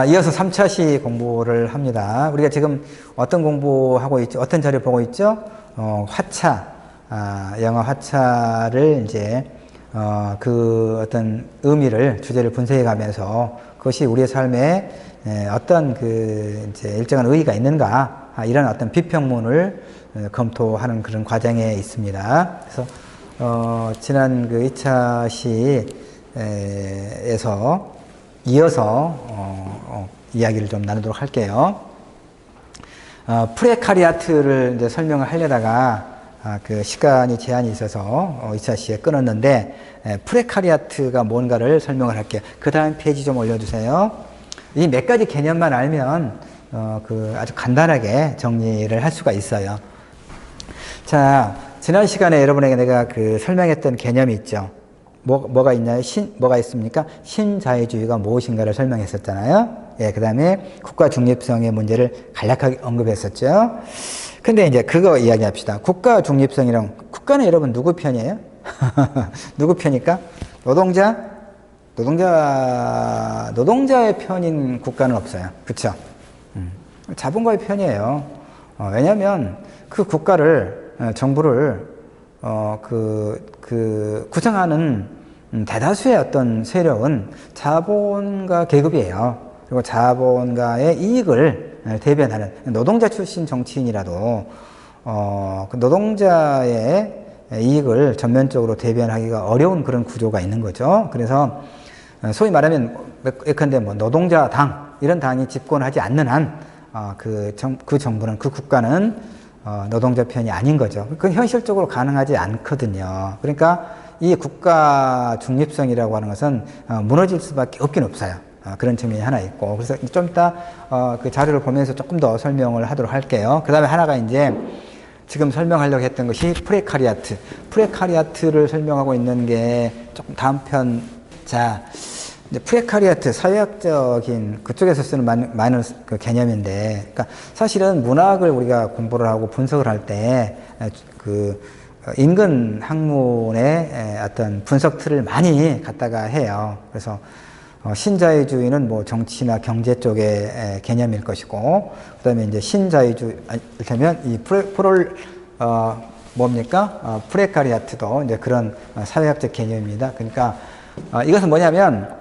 이어서 3차 시 공부를 합니다. 우리가 지금 어떤 공부하고 있죠? 어떤 자료 보고 있죠? 화차, 영어 화차를 이제, 그 어떤 의미를, 주제를 분석해 가면서 그것이 우리의 삶에 어떤 이제 일정한 의의가 있는가, 이런 어떤 비평문을 검토하는 그런 과정에 있습니다. 그래서, 지난 그 2차 시에서 이어서 이야기를 좀 나누도록 할게요. 프레카리아트를 이제 설명을 하려다가 그 시간이 제한이 있어서 2차 시에 끊었는데, 프레카리아트가 뭔가를 설명을 할게요. 그 다음 페이지 좀 올려주세요. 이 몇 가지 개념만 알면 아주 간단하게 정리를 할 수가 있어요. 자, 지난 시간에 여러분에게 내가 설명했던 개념이 있죠. 뭐가 있나요? 뭐가 있습니까? 신자유주의가 무엇인가를 설명했었잖아요. 예, 그 다음에 국가 중립성의 문제를 간략하게 언급했었죠. 근데 이제 그거 이야기합시다. 국가 중립성이랑, 국가는 여러분 누구 편이에요? 누구 편일까? 노동자의 편인 국가는 없어요. 그쵸? 자본가의 편이에요. 왜냐면 그 국가를, 정부를, 구성하는 대다수의 어떤 세력은 자본가 계급이에요. 그리고 자본가의 이익을 대변하는 노동자 출신 정치인이라도, 그 노동자의 이익을 전면적으로 대변하기가 어려운 그런 구조가 있는 거죠. 그래서 소위 말하면 예컨대 노동자당, 이런 당이 집권하지 않는 한, 그 정부는, 그 국가는 노동자 편이 아닌 거죠. 그건 현실적으로 가능하지 않거든요. 그러니까 이 국가 중립성이라고 하는 것은 무너질 수밖에 없긴 없어요. 그런 측면이 하나 있고. 그래서 좀 이따 그 자료를 보면서 조금 더 설명을 하도록 할게요. 그 다음에 하나가 이제 지금 설명하려고 했던 것이 프레카리아트. 프레카리아트를 설명하고 있는 게 조금 다음 편. 자, 이제 프레카리아트, 사회학적인 그쪽에서 쓰는 많은 그 개념인데, 그러니까 사실은 문학을 우리가 공부를 하고 분석을 할 때 인근 학문의 어떤 분석 틀을 많이 갖다가 해요. 그래서 신자유주의는 정치나 경제 쪽의 개념일 것이고, 그 다음에 이제 신자유주의, 이를테면 이 프레카리아트도 이제 그런 사회학적 개념입니다. 그러니까 이것은 뭐냐면,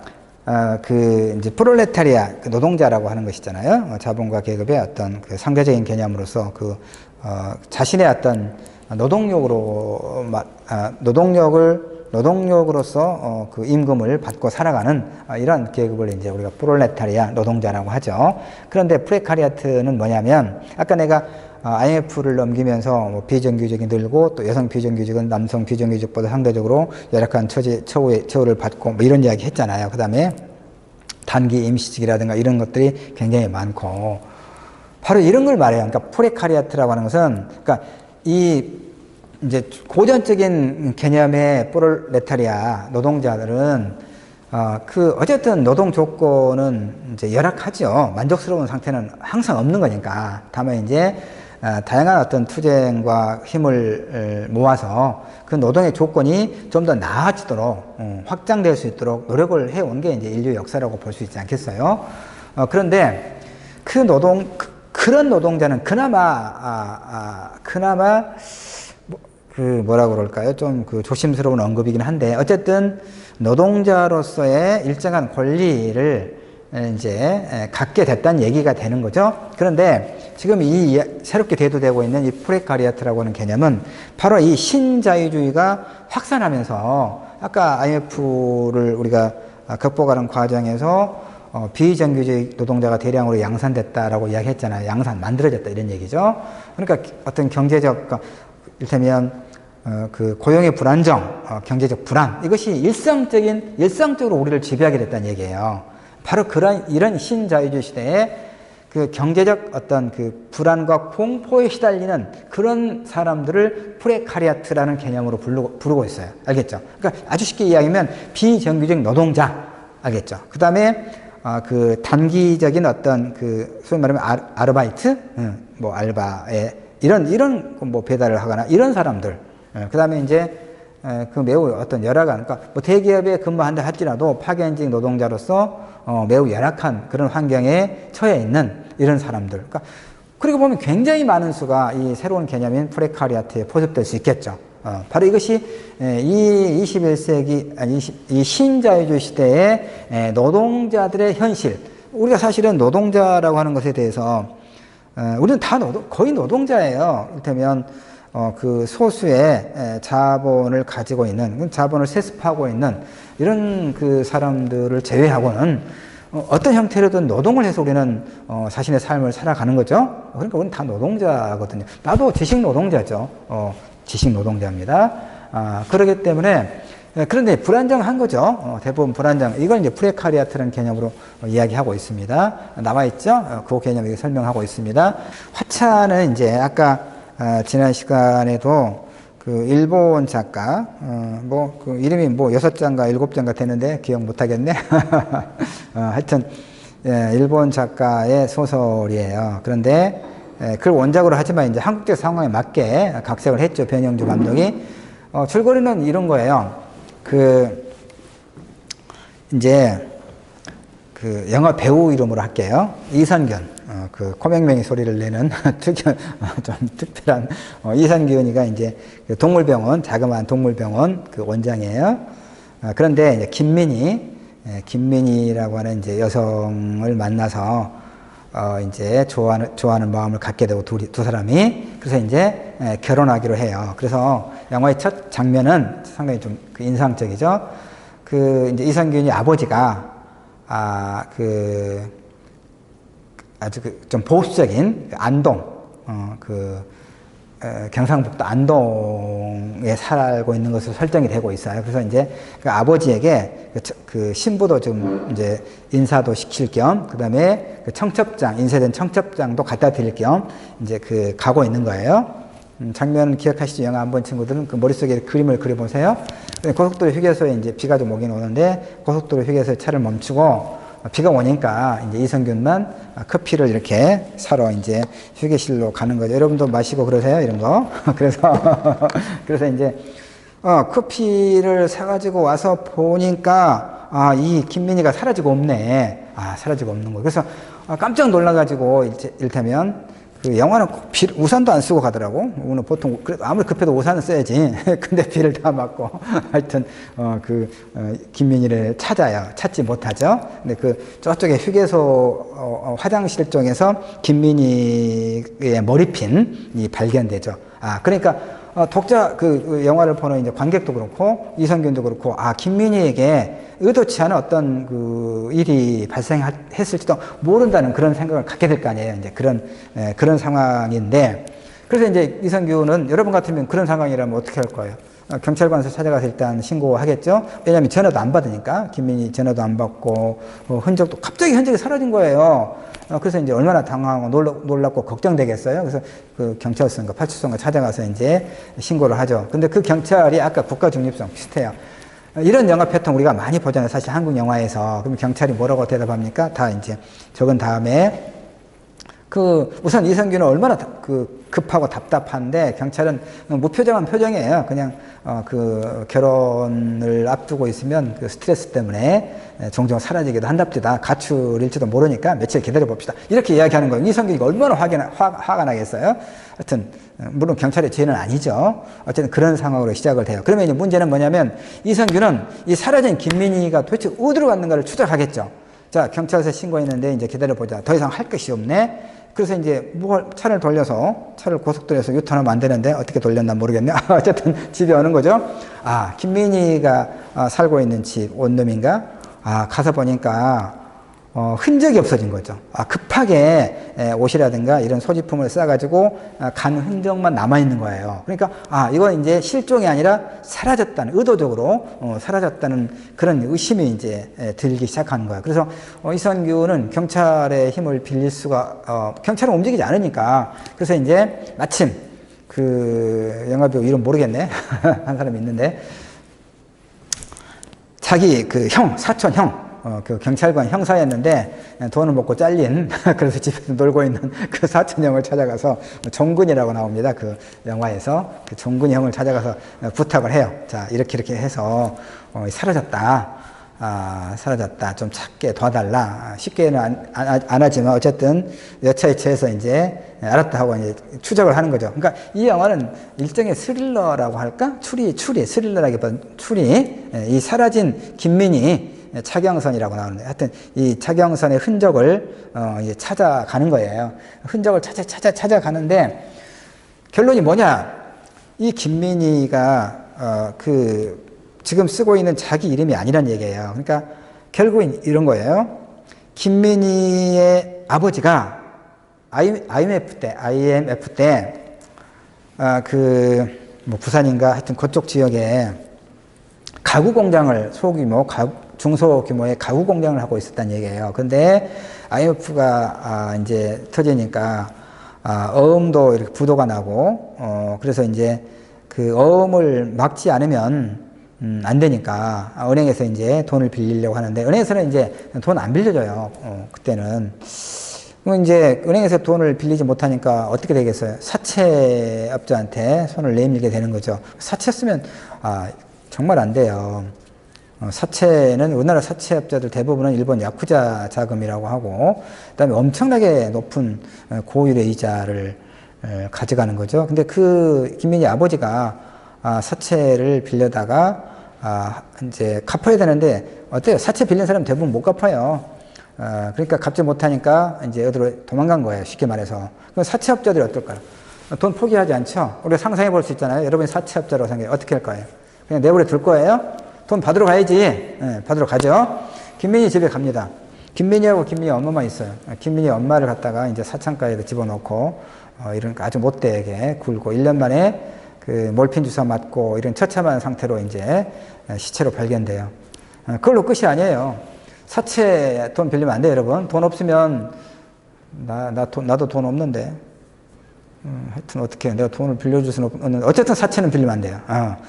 이제 프롤레타리아, 노동자라고 하는 것이잖아요. 자본가 계급의 어떤 상대적인 개념으로서 자신의 어떤 노동력으로서 임금을 받고 살아가는 이런 계급을 이제 우리가 프롤레타리아, 노동자라고 하죠. 그런데 프레카리아트는 뭐냐면, 아까 내가 IMF를 넘기면서 비정규직이 늘고, 또 여성 비정규직은 남성 비정규직보다 상대적으로 열악한 처우를 받고 이런 이야기 했잖아요. 그 다음에 단기 임시직이라든가 이런 것들이 굉장히 많고, 바로 이런 걸 말해요. 그러니까 프레카리아트라고 하는 것은, 그러니까 이제 고전적인 개념의 프롤레타리아, 노동자들은 어쨌든 노동 조건은 이제 열악하죠. 만족스러운 상태는 항상 없는 거니까. 다만 이제 다양한 어떤 투쟁과 힘을 모아서 그 노동의 조건이 좀 더 나아지도록, 확장될 수 있도록 노력을 해온 게 이제 인류 역사라고 볼 수 있지 않겠어요? 그런데 그런 노동자는 그나마 뭐라고 그럴까요? 좀 조심스러운 언급이긴 한데, 어쨌든 노동자로서의 일정한 권리를 이제 갖게 됐다는 얘기가 되는 거죠. 그런데 지금 새롭게 대두되고 있는 이 프레카리아트라고 하는 개념은 바로 이 신자유주의가 확산하면서, 아까 IMF를 우리가 극복하는 과정에서 비정규직 노동자가 대량으로 양산됐다라고 이야기했잖아요. 만들어졌다 이런 얘기죠. 그러니까 어떤 경제적, 이를테면 고용의 불안정, 경제적 불안, 이것이 일상적으로 우리를 지배하게 됐다는 얘기예요. 바로 이런 신자유주의 시대에 경제적 어떤 불안과 공포에 시달리는 그런 사람들을 프레카리아트라는 개념으로 부르고 있어요. 알겠죠? 그러니까 아주 쉽게 이야기하면 비정규직 노동자, 알겠죠? 그 다음에 단기적인 어떤 소위 말하면 아르바이트, 알바에 이런 배달을 하거나 이런 사람들, 그 다음에 이제 그 매우 어떤 열악한, 그러니까 뭐 대기업에 근무한다 할지라도 파견직 노동자로서 매우 열악한 그런 환경에 처해 있는 이런 사람들. 그러니까 그리고 보면 굉장히 많은 수가 이 새로운 개념인 프레카리아트에 포섭될 수 있겠죠. 바로 이것이 이 21세기, 아니, 이 신자유주의 시대의 노동자들의 현실. 우리가 사실은 노동자라고 하는 것에 대해서, 우리는 다 거의 노동자예요. 이를테면, 그 소수의 자본을 가지고 있는, 자본을 세습하고 있는 이런 그 사람들을 제외하고는 어떤 형태로든 노동을 해서 우리는 자신의 삶을 살아가는 거죠. 그러니까 우리는 다 노동자거든요. 나도 지식 노동자죠. 지식 노동자입니다. 그렇기 때문에 그런데 불안정한 거죠. 대부분 불안정. 이걸 이제 프레카리아트라는 개념으로 이야기하고 있습니다. 나와 있죠. 그 개념을 설명하고 있습니다. 화차는 이제 아까 지난 시간에도 그 일본 작가 뭐 그 이름이 뭐 6장가 7장가 되는데 기억 못 하겠네. 하여튼 일본 작가의 소설이에요. 그런데 그걸 원작으로 하지만 이제 한국적 상황에 맞게 각색을 했죠. 변영주 감독이. 줄거리는 이런 거예요. 그 이제 그 영화 배우 이름으로 할게요. 이선균. 그 코맹맹이 소리를 내는 좀 특별한 이선균이가 이제 그 동물병원, 자그마한 동물병원 그 원장이에요. 그런데 이제 김민희라고 하는 이제 여성을 만나서 이제 좋아하는 마음을 갖게 되고 두 사람이 그래서 이제 결혼하기로 해요. 그래서 영화의 첫 장면은 상당히 좀 그 인상적이죠. 그 이제 이선균이 아버지가 아주 좀 보수적인 안동, 경상북도 안동에 살고 있는 것으로 설정이 되고 있어요. 그래서 이제 그 아버지에게 그 신부도 좀 이제 인사도 시킬 겸, 그 다음에 그 청첩장, 인쇄된 청첩장도 갖다 드릴 겸 이제 그 가고 있는 거예요. 장면 기억하시죠? 영화 안 본 친구들은 그 머릿속에 그림을 그려보세요. 고속도로 휴게소에 이제 비가 좀 오긴 오는데 고속도로 휴게소에 차를 멈추고 비가 오니까 이제 이선균만 커피를 이렇게 사러 이제 휴게실로 가는 거죠. 여러분도 마시고 그러세요? 이런 거. 그래서 이제 커피를 사가지고 와서 보니까 이 김민희가 사라지고 없네. 사라지고 없는 거. 그래서 깜짝 놀라가지고 이를테면 그 영화는 꼭 우산도 안 쓰고 가더라고. 오늘 보통 아무리 급해도 우산을 써야지. 근데 비를 다 맞고 하여튼 김민희를 찾지 못하죠. 근데 그 저쪽에 휴게소 화장실 쪽에서 김민희의 머리핀이 발견되죠. 그러니까 독자 그 영화를 보는 이제 관객도 그렇고 이선균도 그렇고 김민희에게 의도치 않은 어떤 그 일이 발생했을지도 모른다는 그런 생각을 갖게 될 거 아니에요. 이제 그런 상황인데, 그래서 이제 이선균은 여러분 같으면 그런 상황이라면 어떻게 할 거예요? 경찰관서 찾아가서 일단 신고하겠죠. 왜냐하면 전화도 안 받으니까. 김민희 전화도 안 받고 갑자기 흔적이 사라진 거예요. 그래서 이제 얼마나 당황하고 놀랍고 걱정되겠어요. 그래서 그 경찰서인가 파출소인가 찾아가서 이제 신고를 하죠. 근데 그 경찰이 아까 국가 중립성 비슷해요. 이런 영화 패턴 우리가 많이 보잖아요. 사실 한국 영화에서. 그럼 경찰이 뭐라고 대답합니까? 다 이제 적은 다음에 우선 이선균은 얼마나 급하고 답답한데 경찰은 무표정한 표정이에요. 그냥 결혼을 앞두고 있으면 그 스트레스 때문에 종종 사라지기도 한답니다. 가출일지도 모르니까 며칠 기다려 봅시다. 이렇게 이야기하는 거예요. 이선균이 얼마나 화가 나겠어요? 하여튼 물론 경찰의 죄는 아니죠. 어쨌든 그런 상황으로 시작을 돼요. 그러면 이제 문제는 뭐냐면 이선균은 이 사라진 김민희가 도대체 어디로 갔는가를 추적하겠죠. 자, 경찰서에 신고했는데 이제 기다려보자. 더 이상 할 것이 없네. 그래서 이제 차를 돌려서 차를 고속도로에서 유턴하면 안 되는데 어떻게 돌렸나 모르겠네. 어쨌든 집에 오는 거죠. 김민희가 살고 있는 집 원룸인가? 가서 보니까 흔적이 없어진 거죠. 급하게 옷이라든가 이런 소지품을 싸가지고 간 흔적만 남아있는 거예요. 그러니까 이건 이제 실종이 아니라 사라졌다는, 의도적으로 사라졌다는 그런 의심이 이제 들기 시작하는 거예요. 그래서 이선균은 경찰의 힘을 빌릴 수가, 경찰은 움직이지 않으니까. 그래서 이제 마침 그 영화배우 이름 모르겠네. 한 사람이 있는데 자기 그 사촌 형 그 경찰관 형사였는데 돈을 먹고 잘린 그래서 집에서 놀고 있는 그 사촌 형을 찾아가서 종근이라고 나옵니다. 그 영화에서 그 종근이 형을 찾아가서 부탁을 해요. 자, 이렇게 해서 사라졌다. 사라졌다. 좀 찾게 도와달라. 쉽게는 안 하지만 어쨌든 여차여차해서 이제 알았다 하고 이제 추적을 하는 거죠. 그러니까 이 영화는 일종의 스릴러라고 할까? 추리, 스릴러라기보다는 추리. 이 사라진 김민희 차경선이라고 나오는데 하여튼 이 차경선의 흔적을 이제 찾아가는 거예요. 흔적을 찾아가는데 결론이 뭐냐? 이 김민희가 지금 쓰고 있는 자기 이름이 아니란 얘기예요. 그러니까 결국은 이런 거예요. 김민희의 아버지가 IMF 때 뭐 부산인가 하여튼 그쪽 지역에 가구 공장을 중소규모의 가구 공장을 하고 있었다는 얘기예요. 근데 IMF가 이제 터지니까 어음도 이렇게 부도가 나고 그래서 이제 그 어음을 막지 않으면 안 되니까 은행에서 이제 돈을 빌리려고 하는데 은행에서는 이제 돈 안 빌려줘요. 그때는. 그럼 이제 은행에서 돈을 빌리지 못하니까 어떻게 되겠어요? 사채업자한테 손을 내밀게 되는 거죠. 사채였으면 정말 안 돼요. 사채는 우리나라 사채업자들 대부분은 일본 야쿠자 자금이라고 하고 그다음에 엄청나게 높은 고율의 이자를 가져가는 거죠. 근데 그 김민희 아버지가 사채를 빌려다가 이제 갚아야 되는데 어때요? 사채 빌린 사람 대부분 못 갚아요. 그러니까 갚지 못하니까 이제 어디로 도망간 거예요. 쉽게 말해서. 그럼 사채업자들이 어떨까요? 돈 포기하지 않죠? 우리가 상상해 볼 수 있잖아요. 여러분이 사채업자라고 생각해. 어떻게 할 거예요? 그냥 내버려 둘 거예요? 돈 받으러 가야지. 받으러 가죠. 김민희 집에 갑니다. 김민희하고 김민희 엄마만 있어요. 김민희 엄마를 갖다가 이제 사창가에 집어넣고 이런 아주 못되게 굴고 1년 만에 그 몰핀 주사 맞고 이런 처참한 상태로 이제 시체로 발견돼요. 그걸로 끝이 아니에요. 사채 돈 빌리면 안 돼요, 여러분. 돈 없으면 나도 돈 없는데 하여튼 어떻게 내가 돈을 빌려줄 수는 없는데 어쨌든 사채는 빌리면 안 돼요.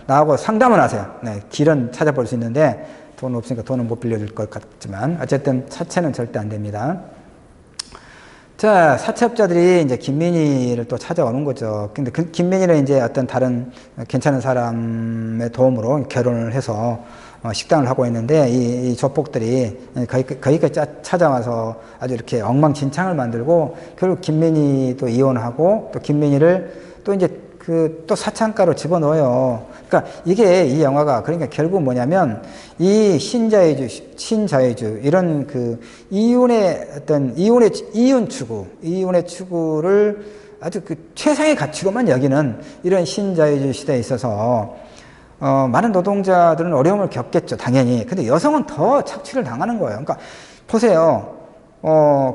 나하고 상담을 하세요. 네, 길은 찾아볼 수 있는데 돈 없으니까 돈은 못 빌려줄 것 같지만 어쨌든 사채는 절대 안 됩니다. 자, 사채업자들이 이제 김민희를 또 찾아오는 거죠. 근데 김민희는 이제 어떤 다른 괜찮은 사람의 도움으로 결혼을 해서 식당을 하고 있는데 이 조폭들이 거기까지 찾아와서 아주 이렇게 엉망진창을 만들고 결국 김민희도 이혼하고 또 김민희를 또 이제 또 사창가로 집어넣어요. 그러니까 이게 이 영화가 그러니까 결국 뭐냐면 이 신자유주의 이런 그 이윤의 추구를 아주 그 최상의 가치로만 여기는 이런 신자유주의 시대에 있어서 많은 노동자들은 어려움을 겪겠죠, 당연히. 근데 여성은 더 착취를 당하는 거예요. 그러니까 보세요.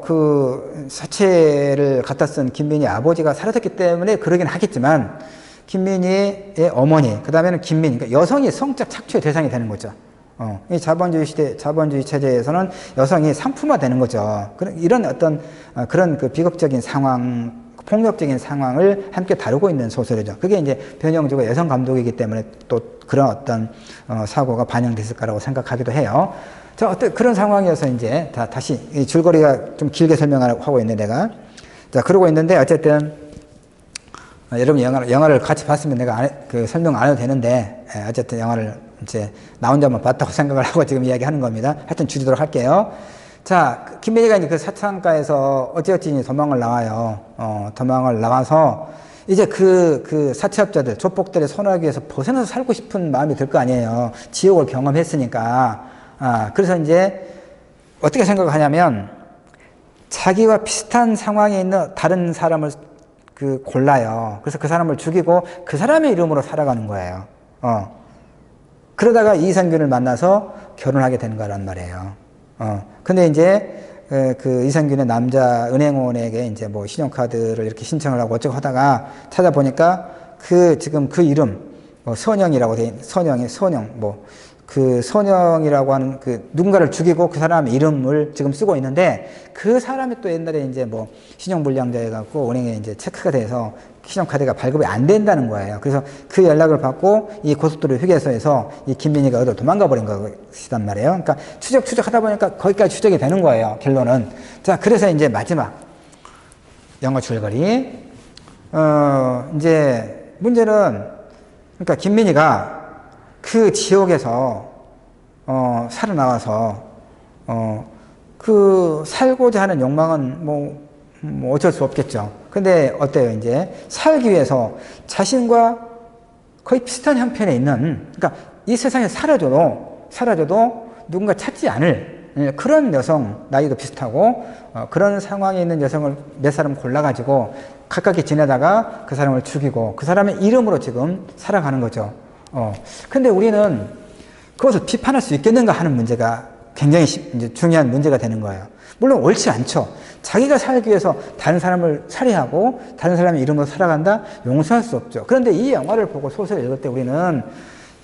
그 사채를 갖다 쓴 김민희 아버지가 사라졌기 때문에 그러긴 하겠지만 김민희의 어머니, 그 다음에는 김민희, 그러니까 여성이 성적 착취의 대상이 되는 거죠. 이 자본주의 시대, 자본주의 체제에서는 여성이 상품화 되는 거죠. 이런 어떤 그런 그 비극적인 상황, 폭력적인 상황을 함께 다루고 있는 소설이죠. 그게 이제 변형주가 여성 감독이기 때문에 또 그런 어떤 사고가 반영됐을 거라고 생각하기도 해요. 자, 그런 상황이어서 이제 다시 이 줄거리가 좀 길게 설명하고 있는데 내가. 자, 그러고 있는데 어쨌든 여러분 영화를 같이 봤으면 내가 설명 안 해도 되는데 어쨌든 영화를 이제 나 혼자만 봤다고 생각을 하고 지금 이야기하는 겁니다. 하여튼 줄이도록 할게요. 자, 김민희가 이제 그 사창가에서 어찌어찌 도망을 나와요. 도망을 나와서 이제 그 사채업자들, 조폭들의 손아귀에서 벗어나서 살고 싶은 마음이 들 거 아니에요. 지옥을 경험했으니까. 그래서 이제 어떻게 생각을 하냐면 자기와 비슷한 상황에 있는 다른 사람을 골라요. 그래서 그 사람을 죽이고 그 사람의 이름으로 살아가는 거예요. 그러다가 이선균을 만나서 결혼하게 되는 거란 말이에요. 근데 이제 그 이선균의 남자 은행원에게 이제 뭐 신용카드를 이렇게 신청을 하고 어쩌고 하다가 찾아보니까 지금 그 이름 선영이라고 돼 있는 선영 뭐 그 선영이라고 하는 그 누군가를 죽이고 그 사람 이름을 지금 쓰고 있는데 그 사람이 또 옛날에 이제 뭐 신용불량자 해갖고 은행에 이제 체크가 돼서 신용카드가 발급이 안 된다는 거예요. 그래서 그 연락을 받고 이 고속도로 휴게소에서 이 김민희가 어디로 도망가 버린 것이단 말이에요. 그러니까 추적하다 보니까 거기까지 추적이 되는 거예요. 결론은. 자, 그래서 이제 마지막 영어 줄거리. 이제 문제는 그러니까 김민희가 그 지옥에서 살아나와서 그 살고자 하는 욕망은 뭐 어쩔 수 없겠죠. 근데 어때요? 이제 살기 위해서 자신과 거의 비슷한 형편에 있는, 그러니까 이 세상에 사라져도 누군가 찾지 않을 그런 여성, 나이도 비슷하고 그런 상황에 있는 여성을 몇 사람 골라가지고 가깝게 지내다가 그 사람을 죽이고 그 사람의 이름으로 지금 살아가는 거죠. 근데 우리는 그것을 비판할 수 있겠는가 하는 문제가 굉장히 이제 중요한 문제가 되는 거예요. 물론 옳지 않죠. 자기가 살기 위해서 다른 사람을 살해하고 다른 사람의 이름으로 살아간다? 용서할 수 없죠. 그런데 이 영화를 보고 소설을 읽을 때 우리는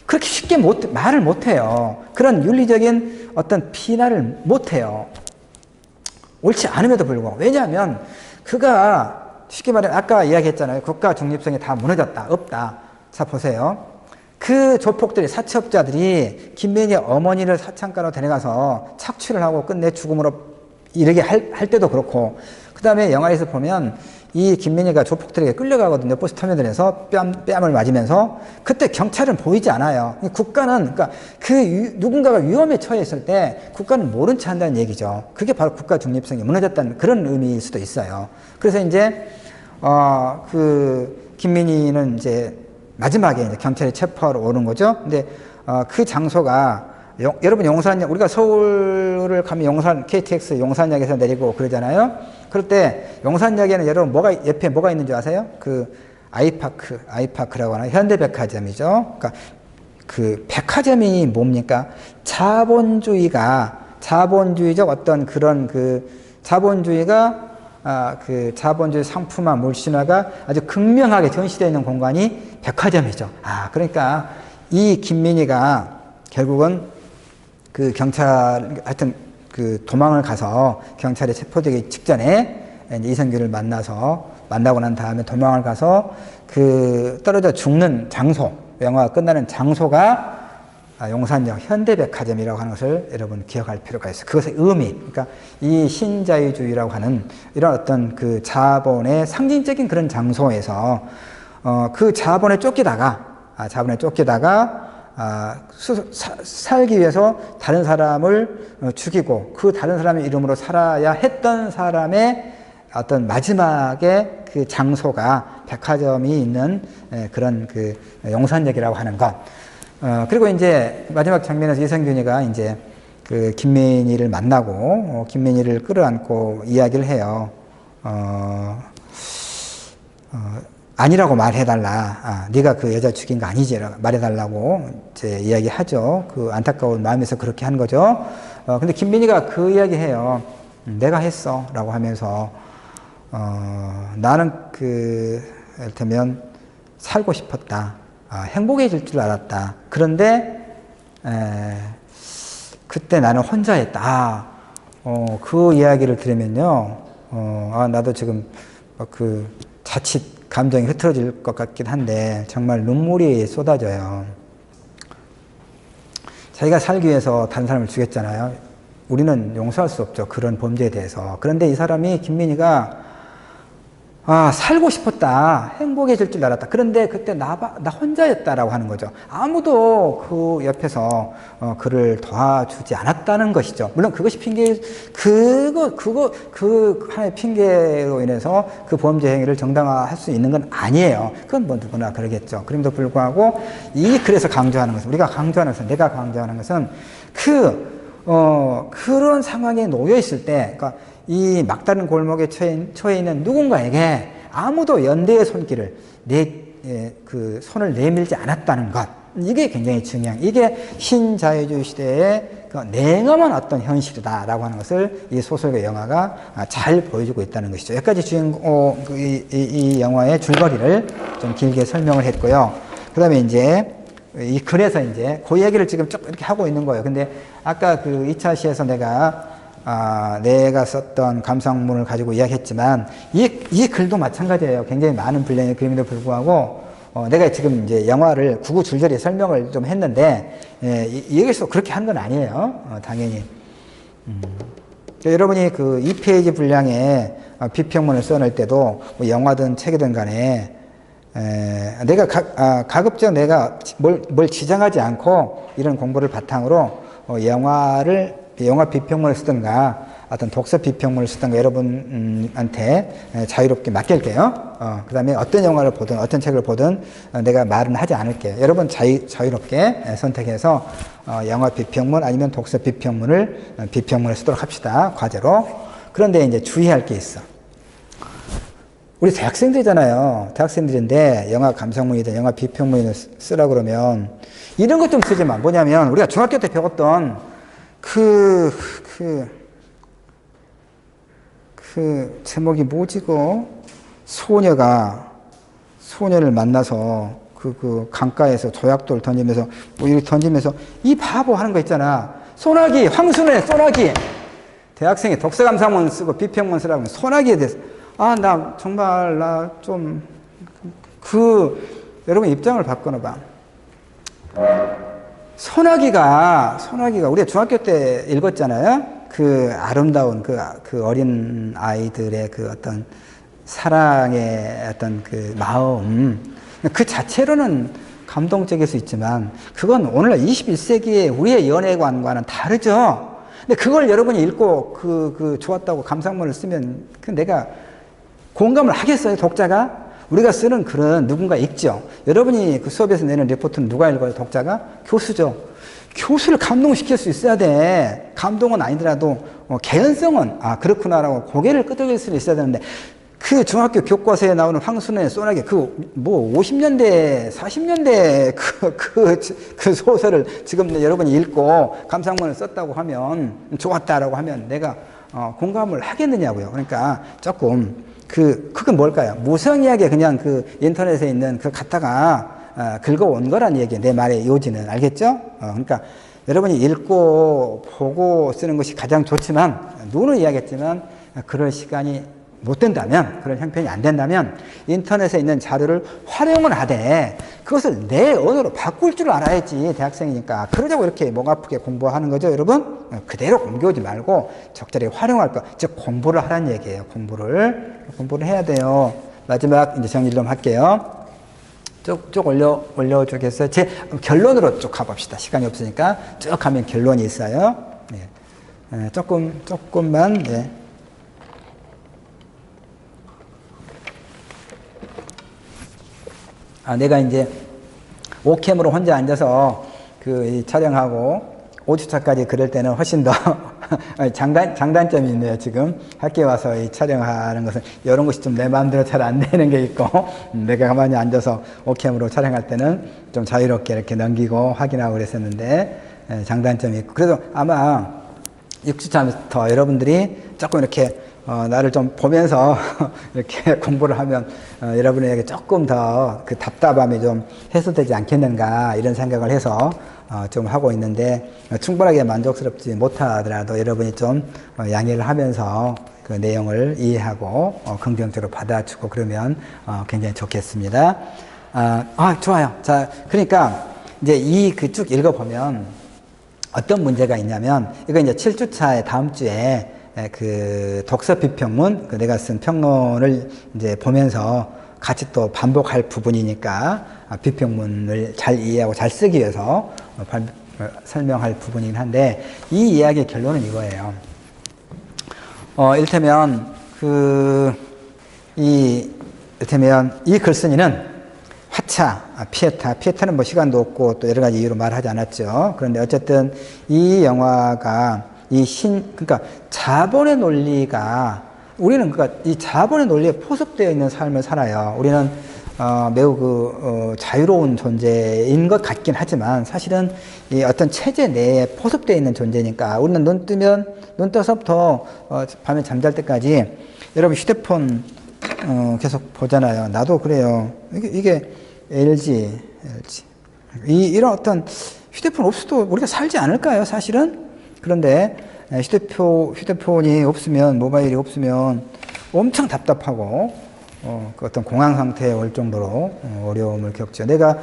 그렇게 쉽게 말을 못해요. 그런 윤리적인 어떤 비난을 못해요. 옳지 않음에도 불구하고. 왜냐하면 그가 쉽게 말해 아까 이야기했잖아요. 국가 중립성이 다 무너졌다. 없다. 자 보세요. 그 조폭들이 사채업자들이 김민희의 어머니를 사창가로 데려가서 착취를 하고 끝내 죽음으로 이르게 할 때도 그렇고 그 다음에 영화에서 보면 이 김민희가 조폭들에게 끌려가거든요. 버스 터미널에서 뺨을 맞으면서 그때 경찰은 보이지 않아요. 국가는 그러니까 누군가가 위험에 처했을 때 국가는 모른 체 한다는 얘기죠. 그게 바로 국가 중립성이 무너졌다는 그런 의미일 수도 있어요. 그래서 이제 그 김민희는 이제 마지막에 이제 경찰이 체포하러 오는 거죠. 근데 그 장소가 여러분 용산역, 우리가 서울을 가면 KTX 용산역에서 내리고 그러잖아요. 그럴 때 용산역에는 여러분 옆에 뭐가 있는 줄 아세요? 그 아이파크라고 하는 현대백화점이죠. 그러니까 그 백화점이 뭡니까? 자본주의적 어떤 그런 자본주의가 그 자본주의 상품화 물신화가 아주 극명하게 전시되어 있는 공간이 백화점이죠. 그러니까 이 김민희가 결국은 그 하여튼 그 도망을 가서 경찰에 체포되기 직전에 이제 이성균을 만나고 난 다음에 도망을 가서 그 떨어져 죽는 장소, 영화가 끝나는 장소가 용산역 현대백화점이라고 하는 것을 여러분 기억할 필요가 있어요. 그것의 의미, 그러니까 이 신자유주의라고 하는 이런 어떤 그 자본의 상징적인 그런 장소에서 그 자본에 쫓기다가 살기 위해서 다른 사람을 죽이고 그 다른 사람의 이름으로 살아야 했던 사람의 어떤 마지막의 그 장소가 백화점이 있는 그런 그 용산역이라고 하는 것. 그리고 이제 마지막 장면에서 이성균이가 이제 그 김민희를 만나고 김민희를 끌어안고 이야기를 해요. 아니라고 말해달라. 네가 그 여자 죽인 거 아니지? 말해달라고 이제 이야기하죠. 그 안타까운 마음에서 그렇게 한 거죠. 근데 김민희가 그 이야기해요. 내가 했어. 라고 하면서 나는 이를테면 살고 싶었다. 행복해질 줄 알았다. 그런데 그때 나는 혼자였다. 그 이야기를 들으면요. 나도 지금 자칫 감정이 흐트러질 것 같긴 한데 정말 눈물이 쏟아져요. 자기가 살기 위해서 다른 사람을 죽였잖아요. 우리는 용서할 수 없죠. 그런 범죄에 대해서. 그런데 이 사람이 김민희가 살고 싶었다. 행복해질 줄 알았다. 그런데 그때 나 혼자였다라고 하는 거죠. 아무도 그 옆에서 그를 도와주지 않았다는 것이죠. 물론 그것이 그 하나의 핑계로 인해서 그 범죄 행위를 정당화할 수 있는 건 아니에요. 그건 뭐 누구나 그러겠죠. 그럼에도 불구하고 그래서 강조하는 것은, 우리가 강조하는 것은, 내가 강조하는 것은 그런 상황에 놓여 있을 때, 그러니까 이 막다른 골목에 처해 있는 누군가에게 아무도 연대의 손길을 손을 내밀지 않았다는 것. 이게 굉장히 중요한, 이게 신자유주의 시대의 냉엄한 어떤 현실이다라고 하는 것을 이 소설과 영화가 잘 보여주고 있다는 것이죠. 여기까지 이 영화의 줄거리를 좀 길게 설명을 했고요. 그 다음에 이제 이 글에서 이제 그 이야기를 지금 쭉 이렇게 하고 있는 거예요. 근데 아까 그 2차 시에서 내가 썼던 감상문을 가지고 이야기했지만 이 글도 마찬가지예요. 굉장히 많은 분량의 그림에도 불구하고 내가 지금 이제 영화를 구구절절히 설명을 좀 했는데 여기서 그렇게 한 건 아니에요. 당연히. 여러분이 그 2페이지 분량의 비평문을 써낼 때도 뭐 영화든 책이든 간에 내가 가급적 내가 뭘 지정하지 않고 이런 공부를 바탕으로 영화 비평문을 쓰든가 어떤 독서 비평문을 쓰든가 여러분한테 자유롭게 맡길게요. 그 다음에 어떤 영화를 보든 어떤 책을 보든 내가 말은 하지 않을게요. 여러분 자유롭게 선택해서 영화 비평문 아니면 독서 비평문을 쓰도록 합시다. 과제로. 그런데 이제 주의할 게 있어. 우리 대학생들이잖아요. 대학생들인데 영화 감상문이든 영화 비평문이든 쓰라 그러면 이런 것 좀 쓰지 마. 뭐냐면 우리가 중학교 때 배웠던 그 제목이 뭐지고? 소녀를 만나서 그 강가에서 조약돌 던지면서 뭐 이렇게 던지면서 이 바보 하는 거 있잖아. 소나기, 황순의 소나기. 대학생이 독서 감상문 쓰고 비평문 쓰라고 하면 소나기에 대해서 나 정말 여러분 입장을 바꿔놔봐. 소나기가 우리가 중학교 때 읽었잖아요. 그 아름다운 그 어린 아이들의 그 어떤 사랑의 어떤 그 마음 그 자체로는 감동적일 수 있지만 그건 오늘날 21세기의 우리의 연애관과는 다르죠. 근데 그걸 여러분이 읽고 그 좋았다고 감상문을 쓰면 내가 공감을 하겠어요, 독자가? 우리가 쓰는 글은 누군가 읽죠. 여러분이 그 수업에서 내는 리포트는 누가 읽어요, 독자가? 교수죠. 교수를 감동시킬 수 있어야 돼. 감동은 아니더라도 개연성은 그렇구나라고 고개를 끄덕일 수는 있어야 되는데 그 중학교 교과서에 나오는 황순의 소나기 50년대 40년대 그 소설을 지금 여러분이 읽고 감상문을 썼다고 하면 좋았다라고 하면 내가 공감을 하겠느냐고요. 그러니까 조금 그건 뭘까요? 무성의하게 그냥 그 인터넷에 있는 그 갖다가 긁어온 거란 얘기예요. 내 말의 요지는. 알겠죠? 그러니까 여러분이 읽고 보고 쓰는 것이 가장 좋지만 누누이 이야기했지만 그럴 시간이 못 된다면, 그런 형편이 안 된다면 인터넷에 있는 자료를 활용을 하되 그것을 내 언어로 바꿀 줄 알아야지. 대학생이니까. 그러자고 이렇게 목 아프게 공부하는 거죠, 여러분? 그대로 공부하지 말고 적절히 활용할 거, 즉 공부를 하라는 얘기예요. 공부를 해야 돼요. 마지막 이제 정리 좀 할게요. 쭉 올려주겠어요? 제 결론으로 쭉 가봅시다. 시간이 없으니까 쭉 가면 결론이 있어요. 네. 조금만. 네. 내가 이제 오캠으로 혼자 앉아서 이 촬영하고 5주차까지 그럴 때는 훨씬 더 장단점이 있네요. 지금 학교에 와서 이 촬영하는 것은 이런 것이 좀 내 마음대로 잘 안 되는 게 있고 내가 가만히 앉아서 오캠으로 촬영할 때는 좀 자유롭게 이렇게 넘기고 확인하고 그랬었는데 장단점이 있고 그래도 아마 6주차부터 여러분들이 조금 이렇게 나를 좀 보면서 이렇게 공부를 하면 여러분에게 조금 더 그 답답함이 좀 해소되지 않겠는가 이런 생각을 해서 좀 하고 있는데 충분하게 만족스럽지 못하더라도 여러분이 좀 양해를 하면서 그 내용을 이해하고 긍정적으로 받아주고 그러면 굉장히 좋겠습니다. 좋아요. 자, 그러니까 이제 쭉 읽어보면 어떤 문제가 있냐면 이거 이제 7주차의 다음 주에 그 독서 비평문 내가 쓴 평론을 이제 보면서 같이 또 반복할 부분이니까 비평문을 잘 이해하고 잘 쓰기 위해서 설명할 부분이긴 한데 이 이야기의 결론은 이거예요. 이를테면 이 글쓴이는 화차, 피에타는 뭐 시간도 없고 또 여러 가지 이유로 말하지 않았죠. 그런데 어쨌든 이 영화가 그러니까 자본의 논리가 우리는 이 자본의 논리에 포섭되어 있는 삶을 살아요. 우리는 매우 자유로운 존재인 것 같긴 하지만 사실은 이 어떤 체제 내에 포섭되어 있는 존재니까 우리는 눈 떠서부터 밤에 잠잘 때까지 여러분 휴대폰 계속 보잖아요. 나도 그래요. 이게 LG 이런 어떤 휴대폰 없어도 우리가 살지 않을까요, 사실은? 그런데 휴대폰이 없으면, 모바일이 없으면 엄청 답답하고, 그 어떤 공황 상태에 올 정도로 어려움을 겪죠. 내가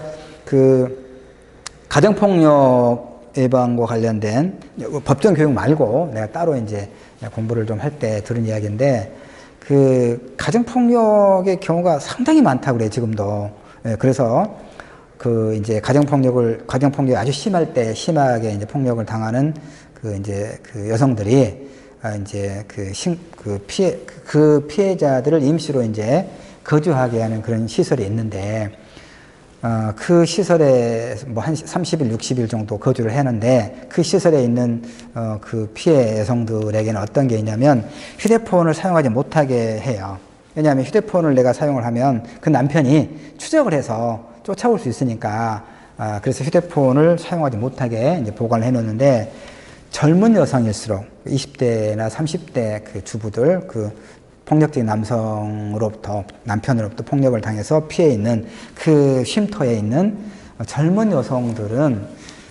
가정폭력 예방과 관련된 법정 교육 말고 내가 따로 이제 공부를 좀 할 때 들은 이야기인데, 가정폭력의 경우가 상당히 많다고 그래요, 지금도. 그래서 이제 가정폭력이 아주 심할 때 심하게 이제 폭력을 당하는 여성들이 이제 피해자들을 임시로 이제 거주하게 하는 그런 시설이 있는데, 그 시설에 뭐 한 30일, 60일 정도 거주를 하는데, 그 시설에 있는 그 피해 여성들에게는 어떤 게 있냐면 휴대폰을 사용하지 못하게 해요. 왜냐하면 휴대폰을 내가 사용을 하면 그 남편이 추적을 해서 쫓아올 수 있으니까, 그래서 휴대폰을 사용하지 못하게 이제 보관을 해 놓는데, 젊은 여성일수록 20대나 30대 그 주부들, 폭력적인 남편으로부터 폭력을 당해서 피해 있는 그 쉼터에 있는 젊은 여성들은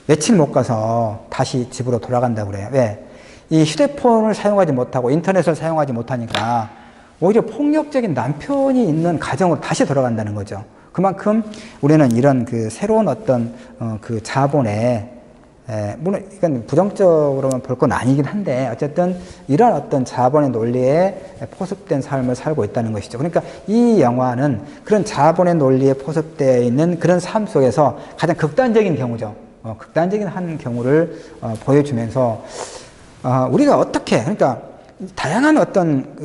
며칠 못 가서 다시 집으로 돌아간다고 그래요. 왜? 이 휴대폰을 사용하지 못하고 인터넷을 사용하지 못하니까 오히려 폭력적인 남편이 있는 가정으로 다시 돌아간다는 거죠. 그만큼 우리는 이런 새로운 어떤 자본에, 물론 이건 부정적으로만 볼 건 아니긴 한데, 어쨌든 이런 어떤 자본의 논리에 포섭된 삶을 살고 있다는 것이죠. 그러니까 이 영화는 그런 자본의 논리에 포섭되어 있는 그런 삶 속에서 가장 극단적인 경우죠. 극단적인 한 경우를 보여주면서 우리가 어떻게, 그러니까 다양한 어떤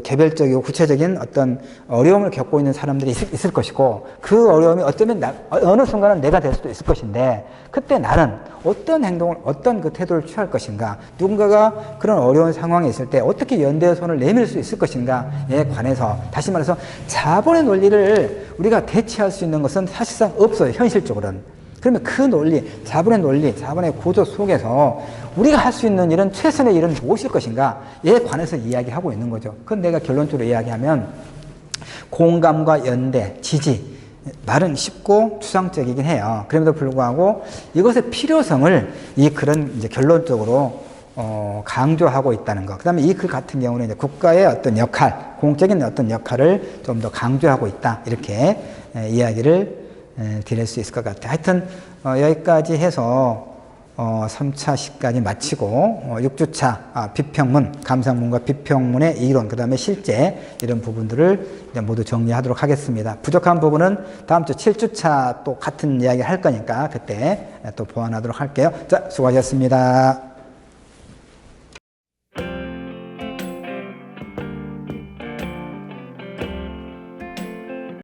개별적이고 구체적인 어떤 어려움을 겪고 있는 사람들이 있을 것이고, 그 어려움이 어쩌면 어느 순간은 내가 될 수도 있을 것인데, 그때 나는 어떤 행동을, 어떤 태도를 취할 것인가, 누군가가 그런 어려운 상황에 있을 때 어떻게 연대의 손을 내밀 수 있을 것인가에 관해서, 다시 말해서 자본의 논리를 우리가 대체할 수 있는 것은 사실상 없어요, 현실적으로는. 그러면 그 논리, 자본의 논리, 자본의 구조 속에서 우리가 할 수 있는 일은, 최선의 일은 무엇일 것인가에 관해서 이야기하고 있는 거죠. 그건 내가 결론적으로 이야기하면, 공감과 연대, 지지, 말은 쉽고 추상적이긴 해요. 그럼에도 불구하고 이것의 필요성을 이 글은 이제 결론적으로 강조하고 있다는 것. 그 다음에 이 글 같은 경우는 이제 국가의 어떤 역할, 공적인 어떤 역할을 좀 더 강조하고 있다, 이렇게 이야기를 드릴 수 있을 것 같아요. 하여튼 여기까지 해서 3차 시까지 마치고 6주차 비평문, 감상문과 비평문의 이론, 그 다음에 실제, 이런 부분들을 이제 모두 정리하도록 하겠습니다. 부족한 부분은 다음 주 7주차 또 같은 이야기 할 거니까 그때 또 보완하도록 할게요. 자, 수고하셨습니다.